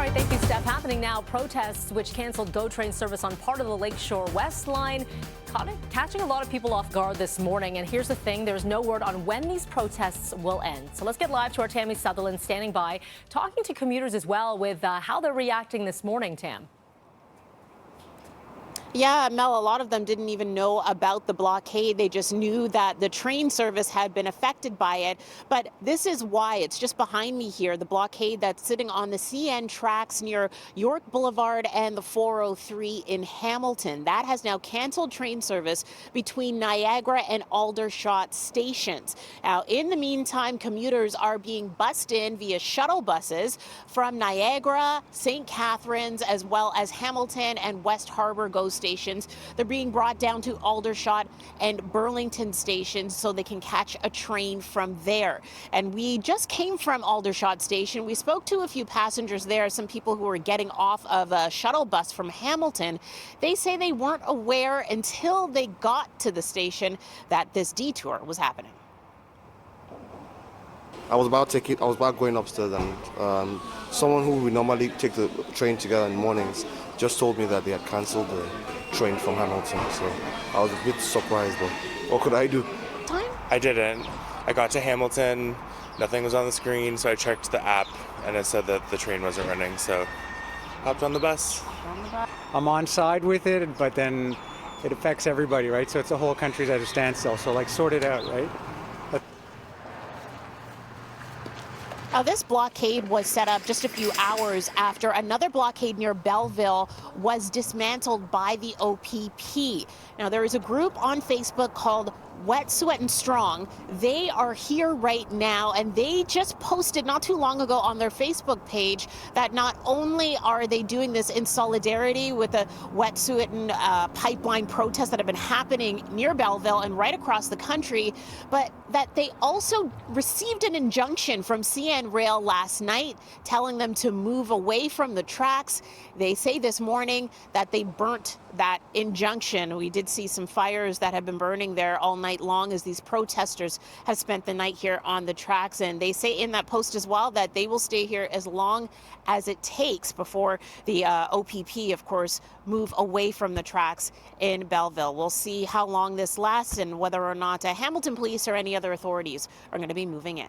right, thank you, Steph. Happening now, protests which canceled GO train service on part of the Lakeshore West line, catching a lot of people off guard this morning. And here's the thing, there's no word on when these protests will end. So let's get live to our Tammie Sutherland standing by, talking to commuters as well with how they're reacting this morning, Tam. Yeah, Mel, a lot of them didn't even know about the blockade. They just knew that the train service had been affected by it. But this is why. It's just behind me here, the blockade that's sitting on the CN tracks near York Boulevard and the 403 in Hamilton. That has now canceled train service between Niagara and Aldershot stations. Now, in the meantime, commuters are being bussed in via shuttle buses from Niagara, St. Catharines, as well as Hamilton and West Harbour GO stations. They're being brought down to Aldershot and Burlington stations so they can catch a train from there. And we just came from Aldershot station. We spoke to a few passengers there, some people who were getting off of a shuttle bus from Hamilton. They say they weren't aware until they got to the station that this detour was happening. I was about going upstairs, and someone who we normally take the train together in the mornings just told me that they had cancelled the train from Hamilton. So I was a bit surprised, but what could I do? I didn't. I got to Hamilton, nothing was on the screen, so I checked the app and it said that the train wasn't running, so hopped on the bus. I'm on side with it, but then it affects everybody, right? So it's the whole country's at a standstill, so like sort it out, right? Now, this blockade was set up just a few hours after another blockade near Belleville was dismantled by the OPP. Now, there is a group on Facebook called Wet'suwet'en Strong. They are here right now, and they just posted not too long ago on their Facebook page that not only are they doing this in solidarity with the Wet'suwet'en pipeline protests that have been happening near Belleville and right across the country, but that they also received an injunction from CN Rail last night telling them to move away from the tracks. They say this morning that they burnt that injunction. We did see some fires that have been burning there all night long as these protesters have spent the night here on the tracks. And they say in that post as well that they will stay here as long as it takes before the OPP, of course, move away from the tracks in Belleville. We'll see how long this lasts and whether or not Hamilton Police or any other authorities are going to be moving in.